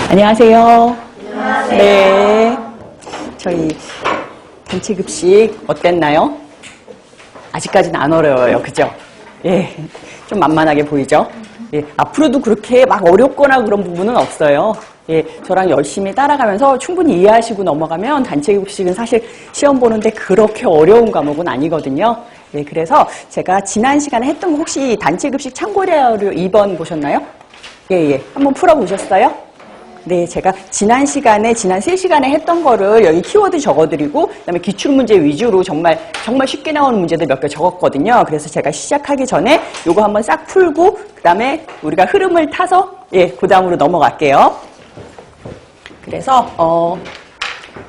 안녕하세요. 안녕하세요. 네. 저희 단체 급식 어땠나요? 아직까지는 안 어려워요. 그죠? 예. 좀 만만하게 보이죠? 예. 앞으로도 그렇게 막 어렵거나 그런 부분은 없어요. 예. 저랑 열심히 따라가면서 충분히 이해하시고 넘어가면 단체 급식은 사실 시험 보는데 그렇게 어려운 과목은 아니거든요. 예. 그래서 제가 지난 시간에 했던 거 혹시 단체 급식 참고자료 2번 보셨나요? 예, 예. 한번 풀어보셨어요? 네, 제가 지난 3시간에 했던 거를 여기 키워드 적어드리고, 그 다음에 기출문제 위주로 정말 쉽게 나오는 문제들 몇 개 적었거든요. 그래서 제가 시작하기 전에 요거 한번 싹 풀고, 그 다음에 우리가 흐름을 타서, 예, 그 다음으로 넘어갈게요. 그래서,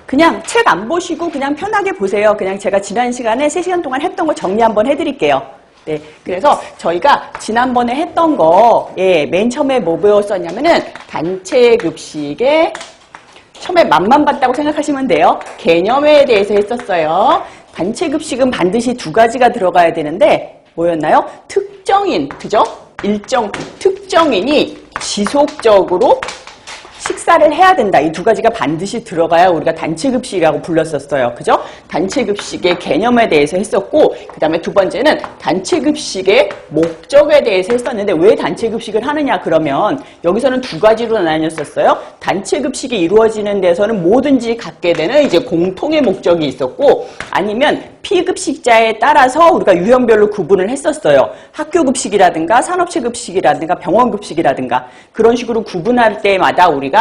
그냥 책 안 보시고 그냥 편하게 보세요. 그냥 제가 지난 시간에 3시간 동안 했던 거 정리 한번 해드릴게요. 네, 그래서 저희가 지난번에 했던 거, 예, 맨 처음에 뭐 배웠었냐면은 단체 급식에 처음에 맛만 봤다고 생각하시면 돼요. 개념에 대해서 했었어요. 단체 급식은 반드시 2가지가 들어가야 되는데 뭐였나요? 특정인, 그죠? 일정 특정인이 지속적으로 식사를 해야 된다. 이 2가지가 반드시 들어가야 우리가 단체급식이라고 불렀었어요. 그죠? 단체급식의 개념에 대해서 했었고, 그 다음에 2번째는 단체급식의 목적에 대해서 했었는데, 왜 단체급식을 하느냐 그러면 여기서는 2가지로 나뉘었었어요. 단체급식이 이루어지는 데서는 뭐든지 갖게 되는 이제 공통의 목적이 있었고, 아니면 피급식자에 따라서 우리가 유형별로 구분을 했었어요. 학교급식이라든가 산업체급식이라든가 병원급식이라든가 그런 식으로 구분할 때마다 우리가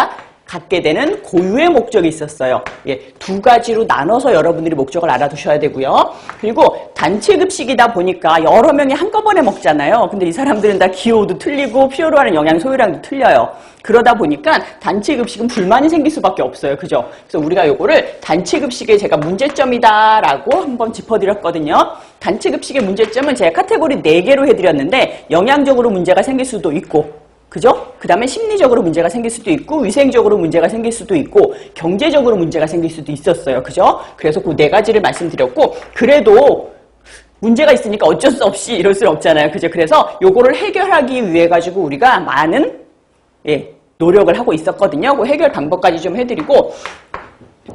갖게 되는 고유의 목적이 있었어요. 예, 2가지로 나눠서 여러분들이 목적을 알아두셔야 되고요. 그리고 단체급식이다 보니까 여러 명이 한꺼번에 먹잖아요. 근데 이 사람들은 다 기호도 틀리고 필요로 하는 영양 소요량도 틀려요. 그러다 보니까 단체급식은 불만이 생길 수밖에 없어요. 그죠? 그래서 우리가 요거를 단체급식의 제가 문제점이다라고 한번 짚어드렸거든요. 단체급식의 문제점은 제가 카테고리 4개로 해드렸는데 영양적으로 문제가 생길 수도 있고, 그죠? 그 다음에 심리적으로 문제가 생길 수도 있고, 위생적으로 문제가 생길 수도 있고, 경제적으로 문제가 생길 수도 있었어요. 그죠? 그래서 그 4가지를 말씀드렸고, 그래도 문제가 있으니까 어쩔 수 없이 이럴 수는 없잖아요. 그죠? 그래서 요거를 해결하기 위해 가지고 우리가 많은, 예, 노력을 하고 있었거든요. 그 해결 방법까지 좀 해드리고,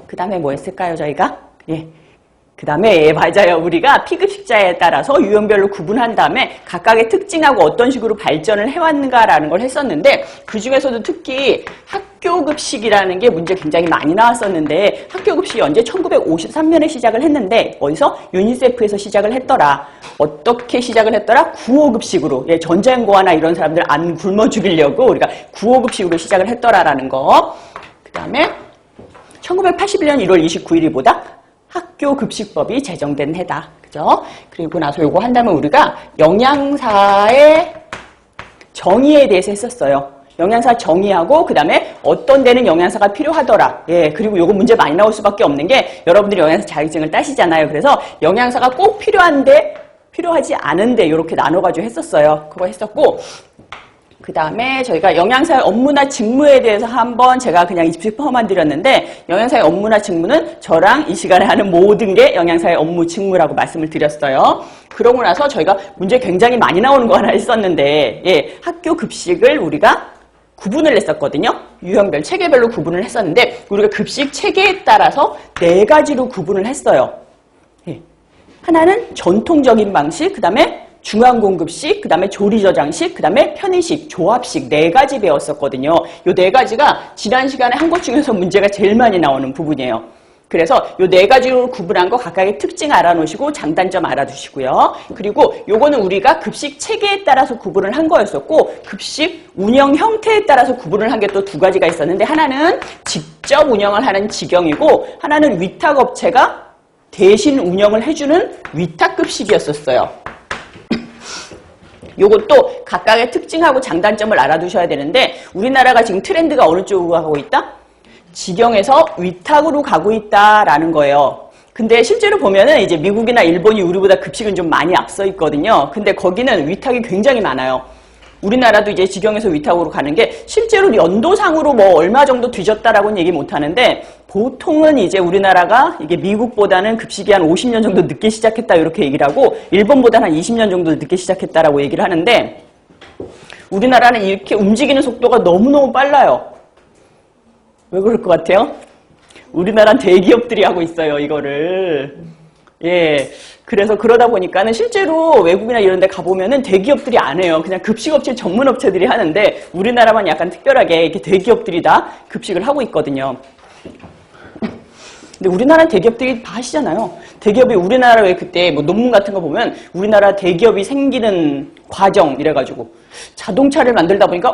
그 다음에 뭐 했을까요, 저희가? 예. 그 다음에, 예, 맞아요. 우리가 피급식자에 따라서 유형별로 구분한 다음에 각각의 특징하고 어떤 식으로 발전을 해왔는가라는 걸 했었는데, 그 중에서도 특히 학교급식이라는 게 문제 굉장히 많이 나왔었는데, 학교급식이 언제 1953년에 시작을 했는데, 어디서? 유니세프에서 시작을 했더라. 어떻게 시작을 했더라? 구호급식으로. 예, 전자연고아나 이런 사람들 안 굶어 죽이려고 우리가 구호급식으로 시작을 했더라라는 거. 그 다음에 1981년 1월 29일이보다 학교급식법이 제정된 해다. 그죠? 그리고 나서 요거 한다면 우리가 영양사의 정의에 대해서 했었어요. 영양사 정의하고 그 다음에 어떤 데는 영양사가 필요하더라. 예, 그리고 요거 문제 많이 나올 수밖에 없는 게 여러분들이 영양사 자격증을 따시잖아요. 그래서 영양사가 꼭 필요한데 필요하지 않은데 이렇게 나눠가지고 했었어요. 그거 했었고, 그 다음에 저희가 영양사의 업무나 직무에 대해서 한번 제가 그냥 20%만 드렸는데, 영양사의 업무나 직무는 저랑 이 시간에 하는 모든 게 영양사의 업무 직무라고 말씀을 드렸어요. 그러고 나서 저희가 문제 굉장히 많이 나오는 거 하나 있었는데, 예, 학교 급식을 우리가 구분을 했었거든요. 유형별 체계별로 구분을 했었는데, 우리가 급식 체계에 따라서 4가지로 구분을 했어요. 예. 하나는 전통적인 방식, 그 다음에 중앙공급식, 그 다음에 조리저장식, 그 다음에 편의식, 조합식 4가지 배웠었거든요. 요 4가지가 지난 시간에 한 것 중에서 문제가 제일 많이 나오는 부분이에요. 그래서 요 4가지로 구분한 거 각각의 특징 알아놓으시고 장단점 알아두시고요. 그리고 요거는 우리가 급식 체계에 따라서 구분을 한 거였었고, 급식 운영 형태에 따라서 구분을 한 게 또 2가지가 있었는데, 하나는 직접 운영을 하는 직영이고, 하나는 위탁업체가 대신 운영을 해주는 위탁급식이었었어요. 요것도 각각의 특징하고 장단점을 알아두셔야 되는데, 우리나라가 지금 트렌드가 어느 쪽으로 가고 있다? 직영에서 위탁으로 가고 있다라는 거예요. 근데 실제로 보면은 이제 미국이나 일본이 우리보다 급식은 좀 많이 앞서 있거든요. 근데 거기는 위탁이 굉장히 많아요. 우리나라도 이제 직영에서 위탁으로 가는 게 실제로 연도상으로 뭐 얼마 정도 뒤졌다라고는 얘기 못 하는데 보통은 이제 우리나라가 이게 미국보다는 급식이 한 50년 정도 늦게 시작했다 이렇게 얘기를 하고 일본보다는 한 20년 정도 늦게 시작했다라고 얘기를 하는데 우리나라는 이렇게 움직이는 속도가 너무너무 빨라요. 왜 그럴 것 같아요? 우리나라는 대기업들이 하고 있어요, 이거를. 예. 그래서 그러다 보니까는 실제로 외국이나 이런 데 가보면은 대기업들이 안 해요. 그냥 급식업체 전문업체들이 하는데 우리나라만 약간 특별하게 이렇게 대기업들이 다 급식을 하고 있거든요. 근데 우리나라는 대기업들이 다 하시잖아요. 대기업이 우리나라 왜 그때 뭐 논문 같은 거 보면 우리나라 대기업이 생기는 과정 이래가지고 자동차를 만들다 보니까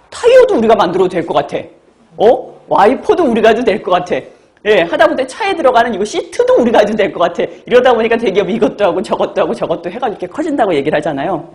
타이어도 우리가 만들어도 될 것 같아. 와이퍼도 우리가 해도 될 것 같아. 예, 하다 보니 차에 들어가는 이거 시트도 우리가 해도 될 것 같아. 이러다 보니까 대기업이 이것도 하고 저것도 하고 저것도 해가지고 이렇게 커진다고 얘기를 하잖아요.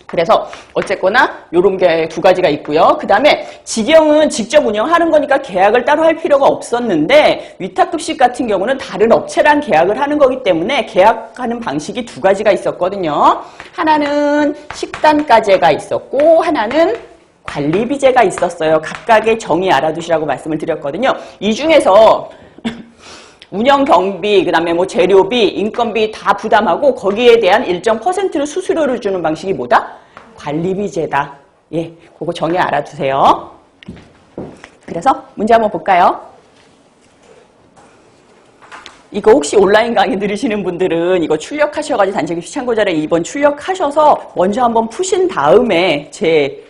그래서 어쨌거나 요런 게 두 가지가 있고요. 그 다음에 직영은 직접 운영하는 거니까 계약을 따로 할 필요가 없었는데 위탁급식 같은 경우는 다른 업체랑 계약을 하는 거기 때문에 계약하는 방식이 두 가지가 있었거든요. 하나는 식단가제가 있었고 하나는 관리비제가 있었어요. 각각의 정의 알아두시라고 말씀을 드렸거든요. 이 중에서 운영 경비, 그 다음에 뭐 재료비, 인건비 다 부담하고 거기에 대한 일정 퍼센트를 수수료를 주는 방식이 뭐다? 관리비제다. 예, 그거 정의 알아두세요. 그래서 문제 한번 볼까요? 이거 혹시 온라인 강의 들으시는 분들은 이거 출력하셔가지고 단체급식 참고자료 2번 출력하셔서 먼저 한번 푸신 다음에 제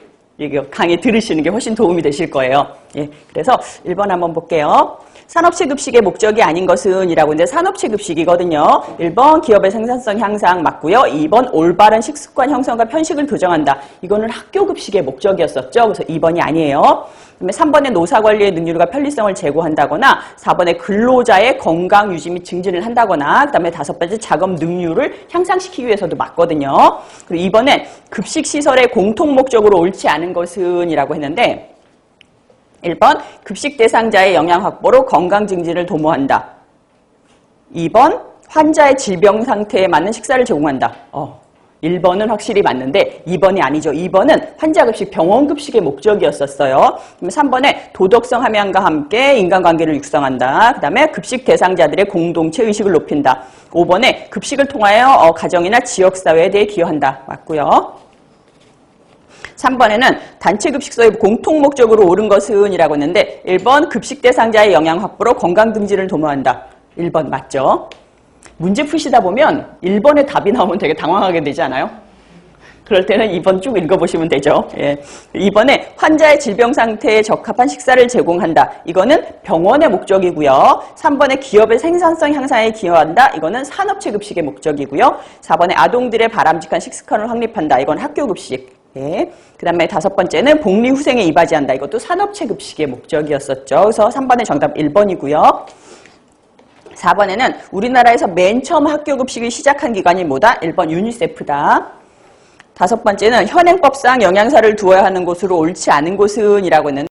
강의 들으시는 게 훨씬 도움이 되실 거예요. 예, 그래서 1번 한번 볼게요. 산업체 급식의 목적이 아닌 것은 이라고 이제 산업체 급식이거든요. 1번 기업의 생산성 향상 맞고요. 2번 올바른 식습관 형성과 편식을 교정한다. 이거는 학교 급식의 목적이었었죠. 그래서 2번이 아니에요. 그다음에 3번에 노사 관리의 능률과 편리성을 제고한다거나 4번에 근로자의 건강 유지 및 증진을 한다거나 그다음에 5번째 작업 능률을 향상시키기 위해서도 맞거든요. 그리고 2번에 급식 시설의 공통 목적으로 옳지 않은 것은 이라고 했는데 1번 급식 대상자의 영양 확보로 건강 증진을 도모한다. 2번 환자의 질병 상태에 맞는 식사를 제공한다. 1번은 확실히 맞는데 2번이 아니죠. 2번은 환자급식, 병원급식의 목적이었었어요. 3번에 도덕성 함양과 함께 인간관계를 육성한다. 그 다음에 급식 대상자들의 공동체 의식을 높인다. 5번에 급식을 통하여 가정이나 지역사회에 대해 기여한다. 맞고요. 3번에는 단체급식소의 공통 목적으로 옳은 것은 이라고 했는데 1번 급식 대상자의 영양 확보로 건강 증진을 도모한다. 1번 맞죠? 문제 푸시다 보면 1번의 답이 나오면 되게 당황하게 되지 않아요? 그럴 때는 2번 쭉 읽어보시면 되죠. 예. 2번에 환자의 질병 상태에 적합한 식사를 제공한다. 이거는 병원의 목적이고요. 3번에 기업의 생산성 향상에 기여한다. 이거는 산업체 급식의 목적이고요. 4번에 아동들의 바람직한 식습관을 확립한다. 이건 학교 급식. 예. 그 다음에 5번째는 복리 후생에 이바지한다. 이것도 산업체 급식의 목적이었었죠. 그래서 3번의 정답 1번이고요. 4번에는 우리나라에서 맨 처음 학교 급식을 시작한 기관이 뭐다? 1번 유니세프다. 5번째는 현행법상 영양사를 두어야 하는 곳으로 옳지 않은 곳은 이라고 했는데